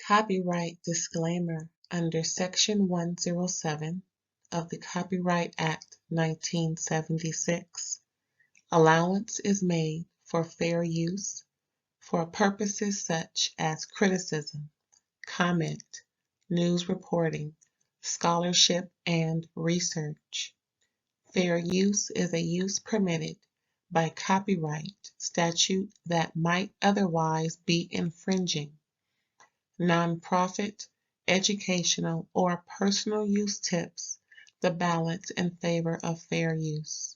Copyright disclaimer under Section 107 of the Copyright Act 1976. Allowance is made for fair use for purposes such as criticism, comment, news reporting, scholarship, and research. Fair use is a use permitted by copyright statute that might otherwise be infringing. Nonprofit, educational, or personal use tips the balance in favor of fair use.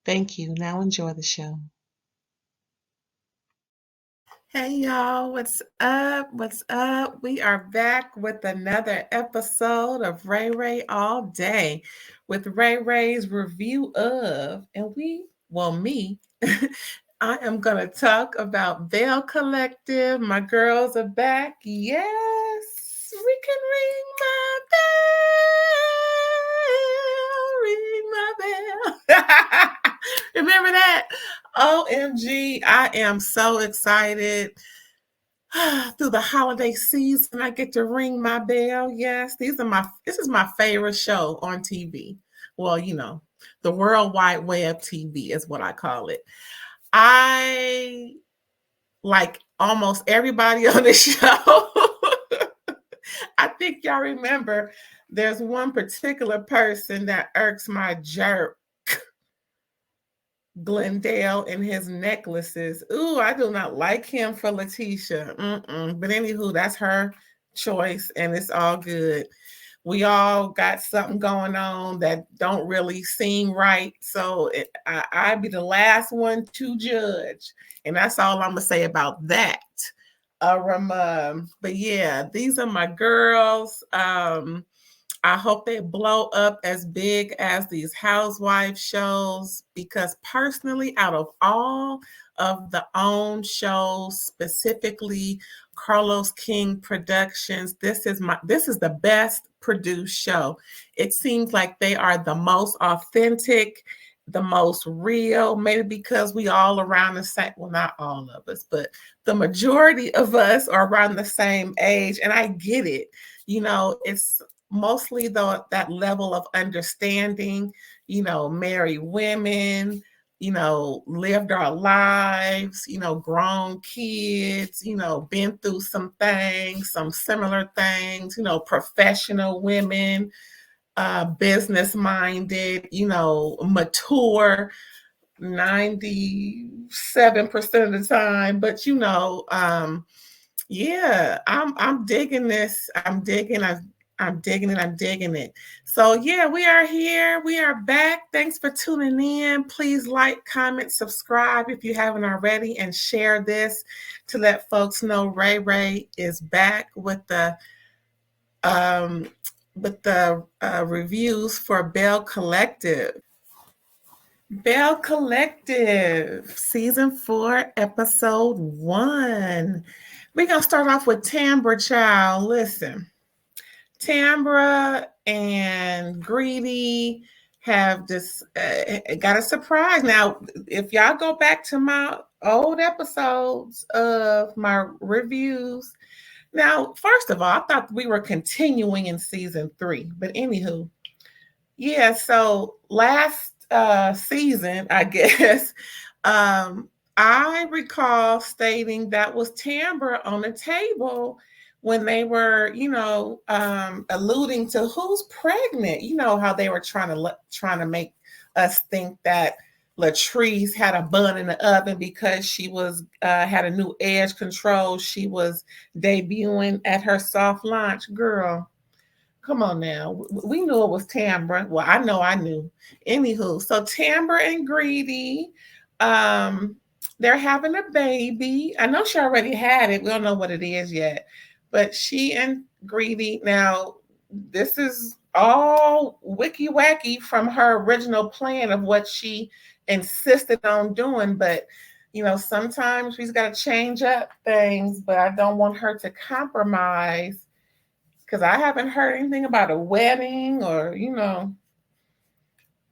Thank you. Now enjoy the show. Hey y'all, what's up? What's up? We are back with another episode of RAERAE All Day with RAERAE's review of, and me, I am going to talk about Belle Collective. My girls are back. Yes, we can ring my bell. Remember that? OMG, I am so excited. Through the holiday season, I get to ring my bell. Yes, this is my favorite show on TV. Well, the World Wide Web TV is what I call it. I like almost everybody on the show. I think y'all remember there's one particular person that irks my jerk. Glendale and his necklaces. Ooh, I do not like him for Lateisha. But anywho, that's her choice and it's all good. We all got something going on that don't really seem right. So I'd be the last one to judge. And that's all I'm going to say about that. But yeah, these are my girls. I hope they blow up as big as these housewife shows because personally, out of all of the own shows, specifically Carlos King Productions, this is the best produced show. It seems like they are the most authentic, the most real, maybe because we all around the same, well, not all of us, but the majority of us are around the same age. And I get it. It's mostly that level of understanding, married women, lived our lives, grown kids, been through some things, some similar things, professional women, business minded, mature 97% of the time. But yeah, I'm digging this. I'm digging it. So yeah, we are here. We are back. Thanks for tuning in. Please like, comment, subscribe if you haven't already, and share this to let folks know RAERAE is back with the reviews for Belle Collective. Belle Collective, Season 4, Episode 1. We're going to start off with Tambra, child. Listen. Tambra and Greedy have just got a surprise. Now, if y'all go back to my old episodes of my reviews, now, first of all, I thought we were continuing in Season 3, but anywho, yeah, so last season, I guess, I recall stating that was Tambra on the table when they were, alluding to who's pregnant. You know how they were trying to make us think that Latrice had a bun in the oven because she was had a new edge control. She was debuting at her soft launch. Girl, come on now. We knew it was Tambra. Well, I know I knew. Anywho, so Tambra and Greedy, they're having a baby. I know she already had it. We don't know what it is yet. But she and Greedy, now this is all wicky wacky from her original plan of what she insisted on doing. But, sometimes she's got to change up things, but I don't want her to compromise because I haven't heard anything about a wedding or,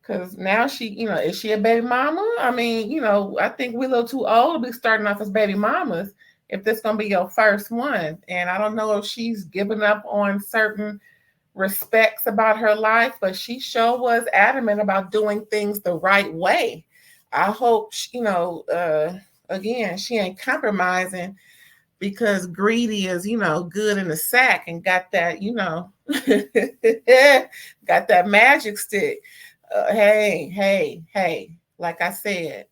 because now she, is she a baby mama? I mean, I think we're a little too old to be starting off as baby mamas. if this gonna be your first one. And I don't know if she's given up on certain respects about her life, but she sure was adamant about doing things the right way. I hope again, she ain't compromising because greedy is, good in the sack and got that, got that magic stick. Hey, like I said,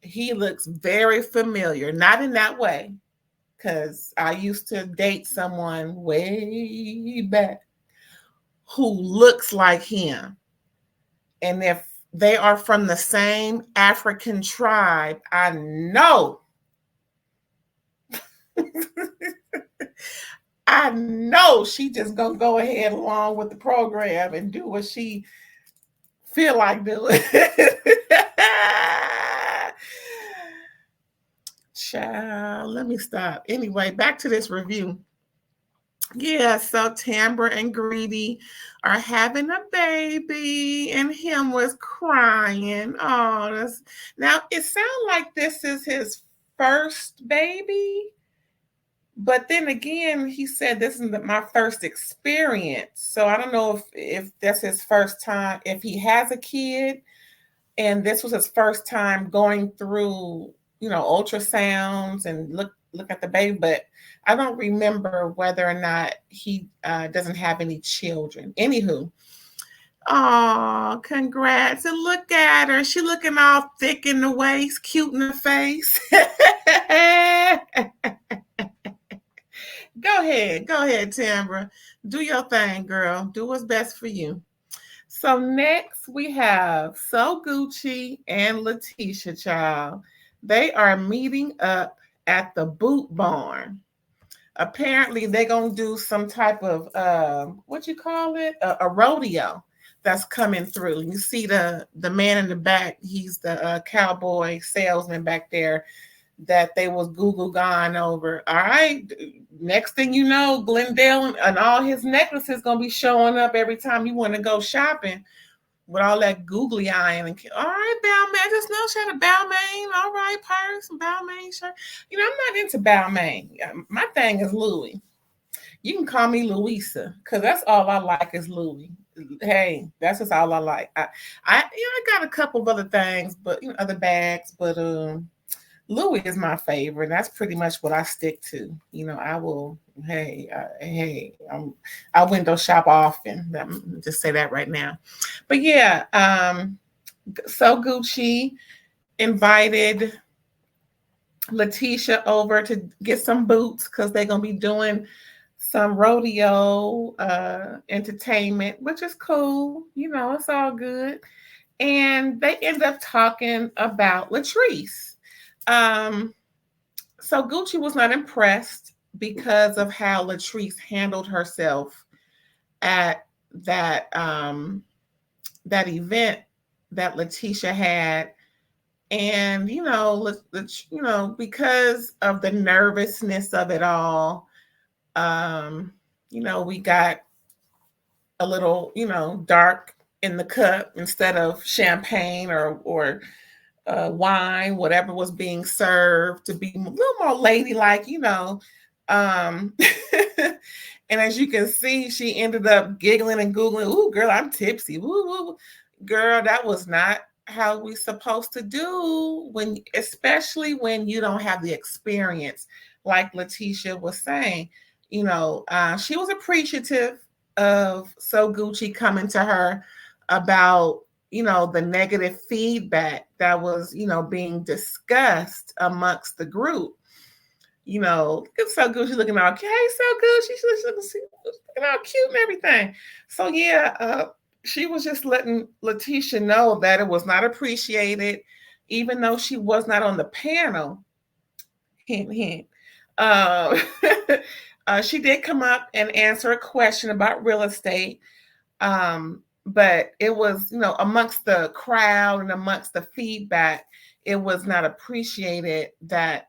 he looks very familiar, not in that way, because I used to date someone way back who looks like him. And if they are from the same African tribe, I know. I know she just gonna go ahead along with the program and do what she feel like doing. Child, let me stop. Anyway, back to this review. Yeah, so Tambra and Greedy are having a baby, and him was crying. Oh, now it sounds like this is his first baby, but then again, he said this is my first experience. So I don't know if that's his first time, if he has a kid, and this was his first time going through, ultrasounds and look at the baby, but I don't remember whether or not he doesn't have any children. Anywho, oh, congrats. And look at her. She looking all thick in the waist, cute in the face. Go ahead, Tambra. Do your thing, girl. Do what's best for you. So next we have SoGucci and Lateisha, child. They are meeting up at the boot barn. Apparently they're gonna do some type of what you call it, a rodeo that's coming through. You see the man in the back, he's the cowboy salesman back there that they was Google gone over. All right, next thing you know, Glendale and all his necklaces gonna be showing up every time you want to go shopping with all that googly eyeing. And all right, Balmain, I just know she had a Balmain. All right, purse, Balmain shirt. I'm not into Balmain. My thing is Louis. You can call me Louisa, because that's all I like is Louis. Hey, that's just all I like. I got a couple of other things, but other bags, but Louis is my favorite. That's pretty much what I stick to. I will. I window shop often. Just say that right now. But yeah, SoGucci invited Lateisha over to get some boots because they're gonna be doing some rodeo entertainment, which is cool. It's all good. And they end up talking about Latrice. SoGucci was not impressed because of how Latrice handled herself at that that event that Lateisha had. And because of the nervousness of it all, we got a little dark in the cup instead of champagne or wine, whatever was being served, to be a little more ladylike, and as you can see, she ended up giggling and googling. Ooh, girl, I'm tipsy. Woo. Girl, that was not how we supposed to do, especially when you don't have the experience, like Lateisha was saying. She was appreciative of SoGucci coming to her about the negative feedback that was being discussed amongst the group. Look at SoGucci looking all, hey, SoGucci, she's looking all cute and everything. So yeah, she was just letting Lateisha know that it was not appreciated, even though she was not on the panel. Hint, hint. She did come up and answer a question about real estate. But it was, amongst the crowd and amongst the feedback, it was not appreciated that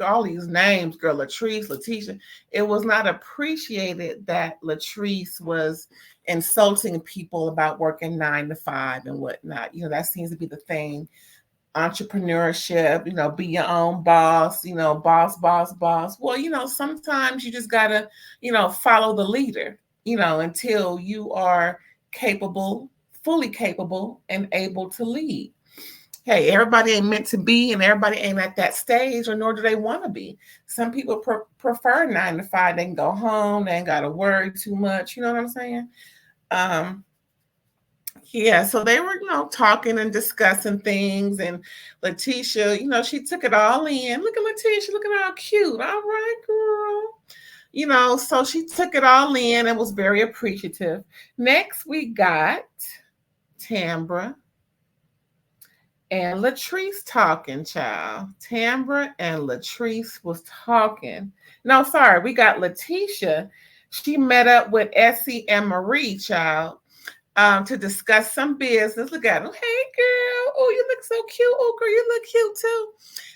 all these names, girl, Latrice, Lateisha, it was not appreciated that Latrice was insulting people about working 9 to 5 and whatnot. That seems to be the thing entrepreneurship, be your own boss, boss. Well, sometimes you just gotta, follow the leader, until you are capable, fully capable and able to lead. Hey, everybody ain't meant to be, and everybody ain't at that stage, or nor do they want to be. Some people prefer 9 to 5. They can go home, they ain't got to worry too much. You know what I'm saying? Um, yeah, so they were, talking and discussing things, and Lateisha, she took it all in. Look at Lateisha, looking all cute. All right, girl. So she took it all in and was very appreciative. Next, we got Tambra and Latrice talking, child. Tambra and Latrice was talking. No, sorry, we got Lateisha. She met up with Essie and Marie, child, to discuss some business. Look at them. Hey, girl. Oh, you look so cute. Oh, girl, you look cute too.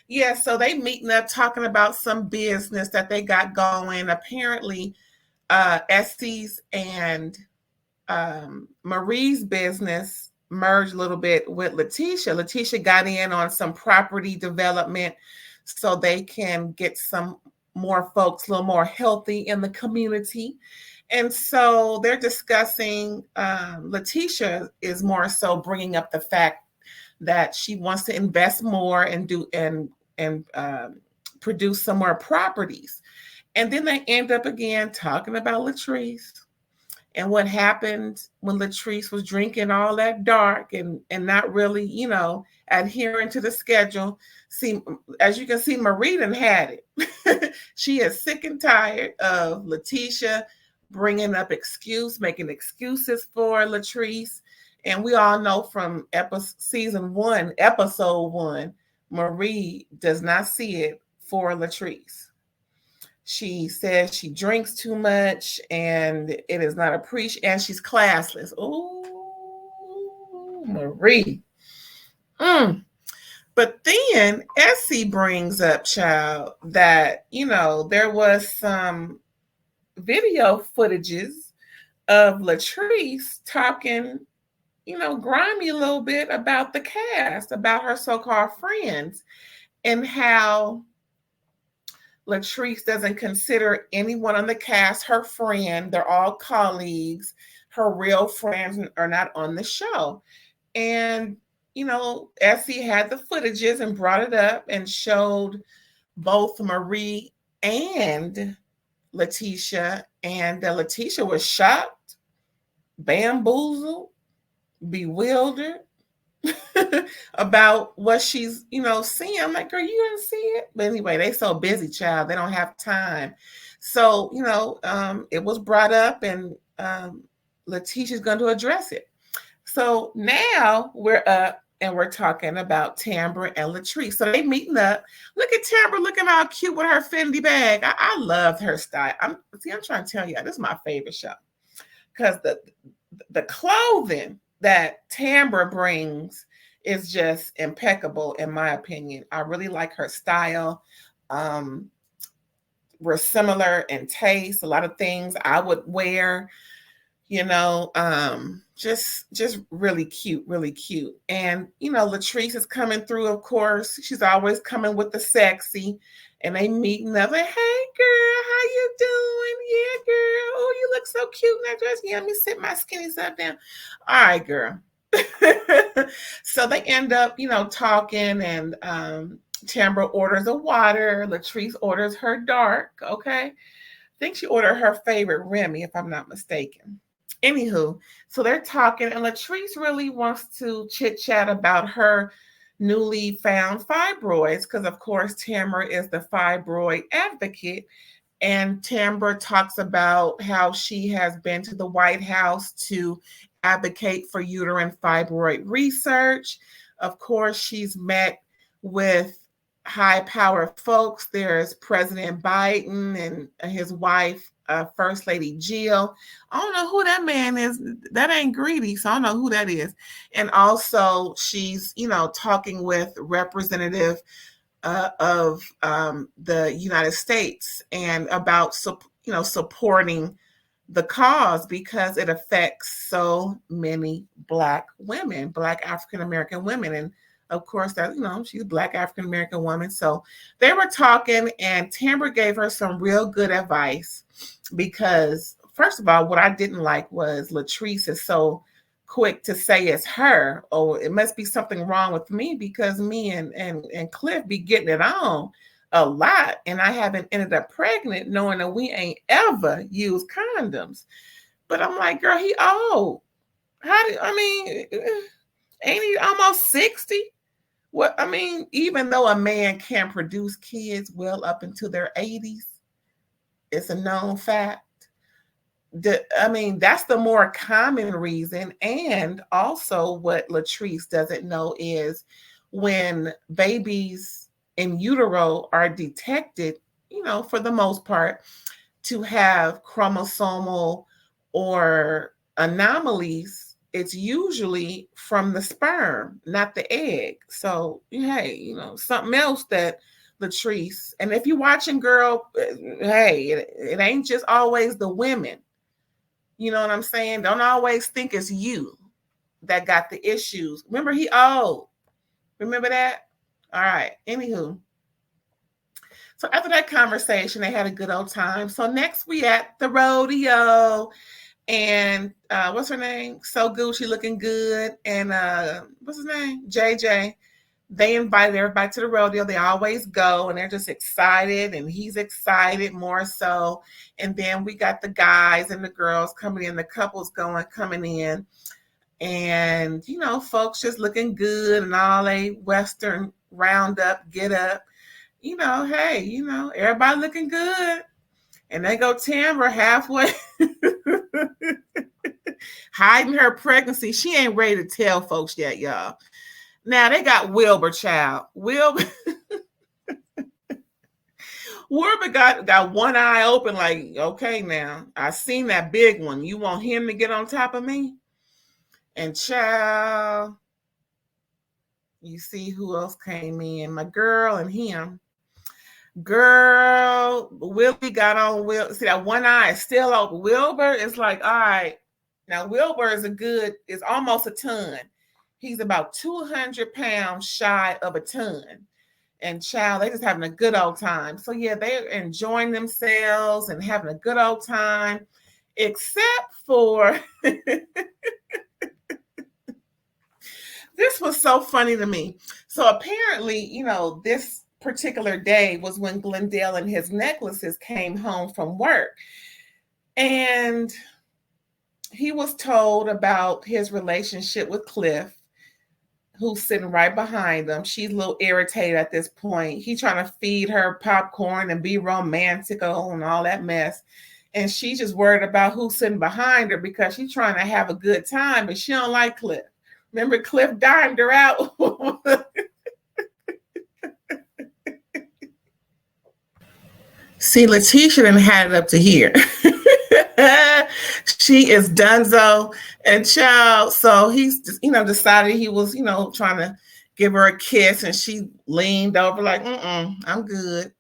Yeah, so they meeting up, talking about some business that they got going. Apparently, Essie's and Marie's business merged a little bit with Lateisha. Lateisha got in on some property development so they can get some more folks a little more healthy in the community. And so they're discussing, Lateisha is more so bringing up the fact that she wants to invest more and produce some more properties. And then they end up again talking about Latrice and what happened when Latrice was drinking all that dark and not really, adhering to the schedule. See, as you can see, Marie done had it. She is sick and tired of Lateisha bringing up making excuses for Latrice. And we all know from season 1, episode 1, Marie does not see it for Latrice. She says she drinks too much and it is not appreciated, and she's classless. Oh, Marie. But then Essie brings up, child, that, there was some video footages of Latrice talking, grimy a little bit about the cast, about her so-called friends, and how Latrice doesn't consider anyone on the cast her friend. They're all colleagues. Her real friends are not on the show. And, Essie had the footages and brought it up and showed both Marie and Lateisha. And Lateisha was shocked, bamboozled, bewildered about what she's, seeing. I'm like, girl, you didn't see it. But anyway, they so busy, child. They don't have time. So, it was brought up, and Lateisha's going to address it. So now we're up and we're talking about Tambra and Latrice. So they meeting up. Look at Tambra looking all cute with her Fendi bag. I loved her style. I'm trying to tell you, this is my favorite show. Because the clothing that Tambra brings is just impeccable, in my opinion. I really like her style. We're similar in taste. A lot of things I would wear, just really cute, really cute. And, Latrice is coming through, of course. She's always coming with the sexy. And they meeting up, like, hey, girl, how you doing? Yeah, girl. Oh, you look so cute in that dress. Yeah, let me sit my skinny stuff down. All right, girl. So they end up, talking, and Tambra orders a water. Latrice orders her dark, okay? I think she ordered her favorite Remy, if I'm not mistaken. Anywho, so they're talking, and Latrice really wants to chit-chat about her newly found fibroids, because of course Tambra is the fibroid advocate, and Tambra talks about how she has been to the White House to advocate for uterine fibroid research. Of course, she's met with high-powered folks. There's President Biden and his wife, First Lady Jill. I don't know who that man is. That ain't Greedy, so I don't know who that is. And also, she's, talking with representative of the United States, and about, supporting the cause, because it affects so many Black women, Black African American women. And Of course, that she's a Black African American woman. So they were talking, and Tambra gave her some real good advice because, first of all, what I didn't like was Latrice is so quick to say it's her. Oh, it must be something wrong with me because me and Cliff be getting it on a lot, and I haven't ended up pregnant knowing that we ain't ever used condoms. But I'm like, girl, he old. Ain't he almost 60? What I mean, even though a man can produce kids well up into their 80s, it's a known fact. That's the more common reason. And also, what Latrice doesn't know is when babies in utero are detected, for the most part, to have chromosomal or anomalies, it's usually from the sperm, not the egg. So, hey, something else that Latrice, and if you're watching, girl, hey, it ain't just always the women. You know what I'm saying? Don't always think it's you that got the issues. Remember, he old. Remember that? All right. Anywho. So after that conversation, they had a good old time. So next we at the rodeo. And what's her name? SoGucci looking good. And what's his name? JJ. They invited everybody to the rodeo. They always go, and they're just excited, and he's excited more so. And then we got the guys and the girls coming in, the couples coming in, and folks just looking good and all they Western roundup, get up. Hey, everybody looking good. And they go Tambra halfway hiding her pregnancy. She ain't ready to tell folks yet, y'all. Now they got Wilbur, child. Wilbur got one eye open, like, okay, now I seen that big one. You want him to get on top of me? And child, you see who else came in? My girl and him. Girl, Willie got on Will. See, that one eye is still open. Wilbur is like, all right. Now Wilbur is almost a ton. He's about 200 pounds shy of a ton. And child, they just having a good old time. So yeah, they're enjoying themselves and having a good old time, except for this was so funny to me. So apparently, this particular day was when Glendale and his necklaces came home from work. And he was told about his relationship with Cliff, who's sitting right behind them. She's a little irritated at this point. He's trying to feed her popcorn and be romantical and all that mess. And she's just worried about who's sitting behind her because she's trying to have a good time, but she don't like Cliff. Remember, Cliff dined her out. See, Lateisha done had it up to here. She is donezo and child. So he's just, decided he was, trying to give her a kiss, and she leaned over like, I'm good.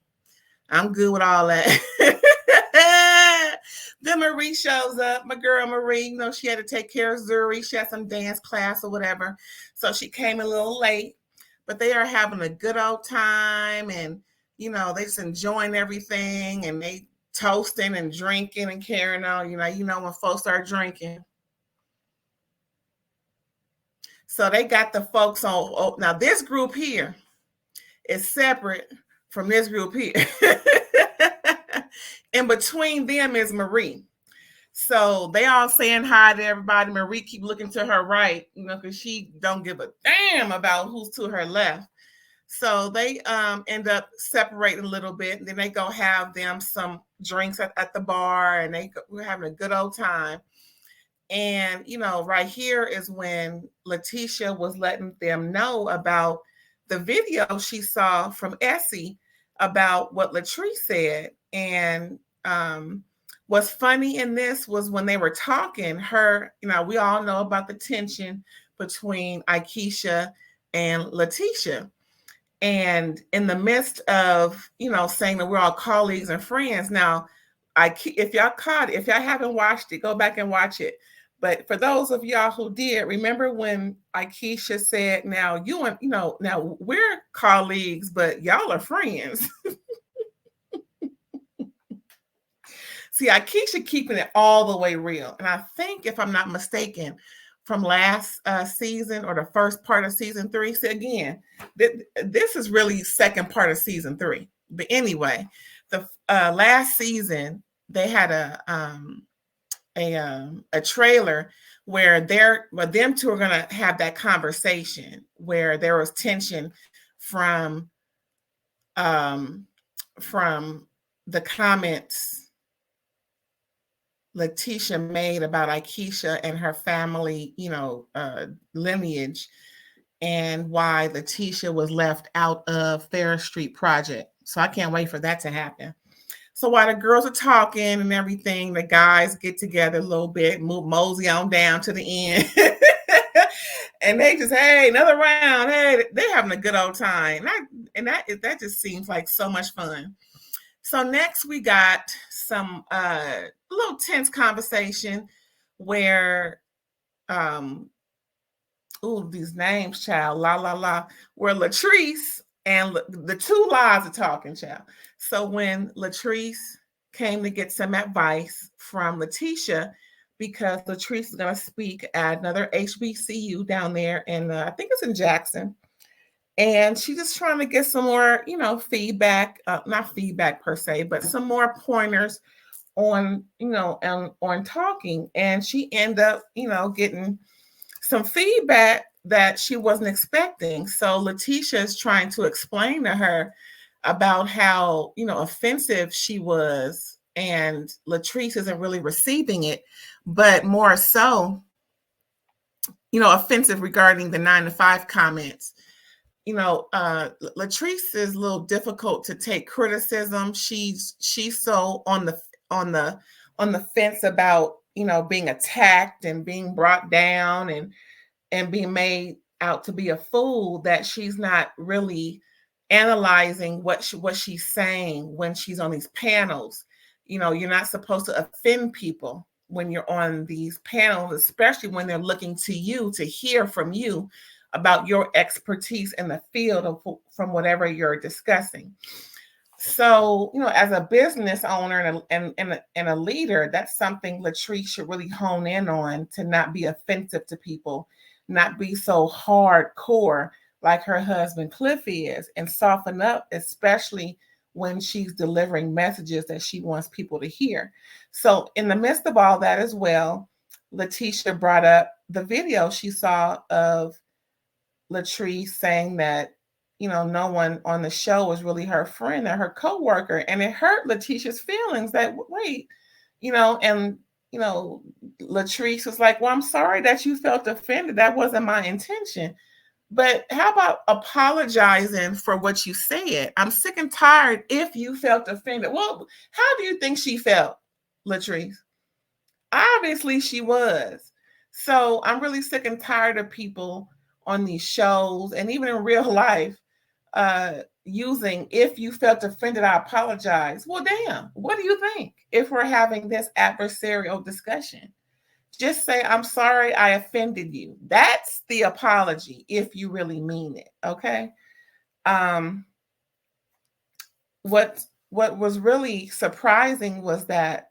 I'm good with all that. Then Marie shows up. My girl Marie, she had to take care of Zuri. She had some dance class or whatever. So she came a little late, but they are having a good old time, and they just enjoying everything, and they toasting and drinking and carrying on. When folks start drinking. So they got the folks on. Oh, now this group here is separate from this group here. In between them is Marie. So they all saying hi to everybody. Marie keep looking to her right, because she don't give a damn about who's to her left. So they end up separating a little bit, and then they go have them some drinks at the bar, and we're having a good old time. And, right here is when Lateisha was letting them know about the video she saw from Essie about what Latrice said. And what's funny in this was when they were talking, we all know about the tension between Aiskisha and Lateisha. And in the midst of, saying that we're all colleagues and friends. Now, if y'all haven't watched it, go back and watch it. But for those of y'all who did, remember when Aiskisha said, now you and now we're colleagues, but y'all are friends. See, Aiskisha keeping it all the way real. And I think, if I'm not mistaken, from last season or the first part of season 3. So again, this is really second part of season 3. But anyway, the last season they had a trailer where them two are gonna have that conversation where there was tension from from the comments Lateisha made about Aiskisha and her family, lineage, and why Lateisha was left out of Fair Street Project. So I can't wait for that to happen. So while the girls are talking and everything, the guys get together a little bit, mosey on down to the end. And they just, hey, another round. Hey, they're having a good old time. And that just seems like so much fun. So next we got some little tense conversation where these names, child, where Latrice and the two lies are talking, child. So when Latrice came to get some advice from Lateisha, because Latrice is going to speak at another HBCU down there, and I think it's in Jackson. And she's just trying to get some more, feedback, not feedback per se, but some more pointers on, on talking. And she ended up, getting some feedback that she wasn't expecting. So Lateisha is trying to explain to her about how, offensive she was, and Latrice isn't really receiving it, but more so, offensive regarding the 9 to 5 comments. Latrice is a little difficult to take criticism. She's so on the fence about, being attacked and being brought down and being made out to be a fool, that she's not really analyzing what she's saying when she's on these panels. You're not supposed to offend people when you're on these panels, especially when they're looking to you to hear from you about your expertise in the field from whatever you're discussing. So, as a business owner and a leader, that's something Latrice should really hone in on, to not be offensive to people, not be so hardcore like her husband Cliff is, and soften up, especially when she's delivering messages that she wants people to hear. So in the midst of all that as well, Lateisha brought up the video she saw of Latrice saying that, no one on the show was really her friend or her coworker. And it hurt Lateisha's feelings that, wait, and, Latrice was like, well, I'm sorry that you felt offended. That wasn't my intention. But how about apologizing for what you said? I'm sick and tired if you felt offended. Well, how do you think she felt, Latrice? Obviously she was. So I'm really sick and tired of people on these shows and even in real life using, if you felt offended, I apologize. Well, damn, what do you think if we're having this adversarial discussion? Just say, I'm sorry I offended you. That's the apology if you really mean it, okay? What was really surprising was that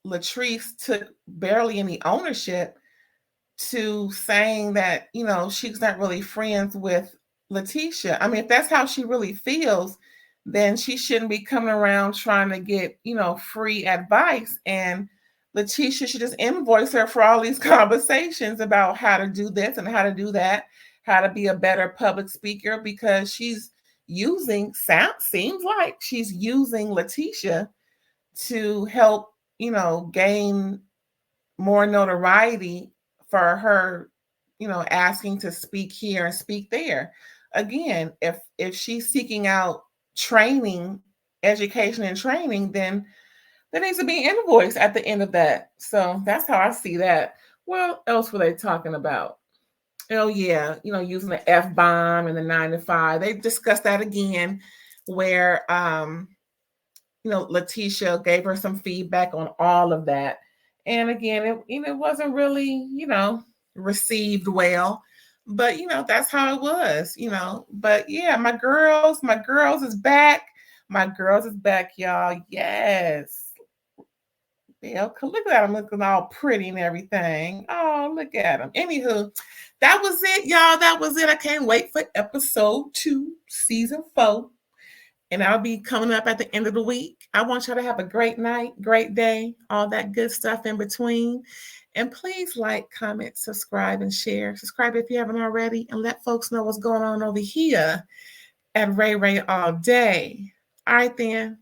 Latrice took barely any ownership to saying that, she's not really friends with Lateisha. I mean, if that's how she really feels, then she shouldn't be coming around trying to get, free advice. And Lateisha should just invoice her for all these conversations about how to do this and how to do that, how to be a better public speaker, because seems like she's using Lateisha to help, gain more notoriety for her, asking to speak here and speak there. Again, if she's seeking out training, education and training, then there needs to be an invoice at the end of that. So that's how I see that. What else were they talking about? Oh yeah, using the F-bomb and the 9 to 5. They discussed that again, where Lateisha gave her some feedback on all of that. And again, it wasn't really, received well. But that's how it was. But yeah, my girls is back. My girls is back, y'all. Yes. Yeah, look at them looking all pretty and everything. Oh, look at them. Anywho, that was it, y'all. That was it. I can't wait for episode 2, season 4. And I'll be coming up at the end of the week. I want y'all to have a great night, great day, all that good stuff in between. And please like, comment, subscribe, and share. Subscribe if you haven't already, and let folks know what's going on over here at Ray Ray All Day. All right, then.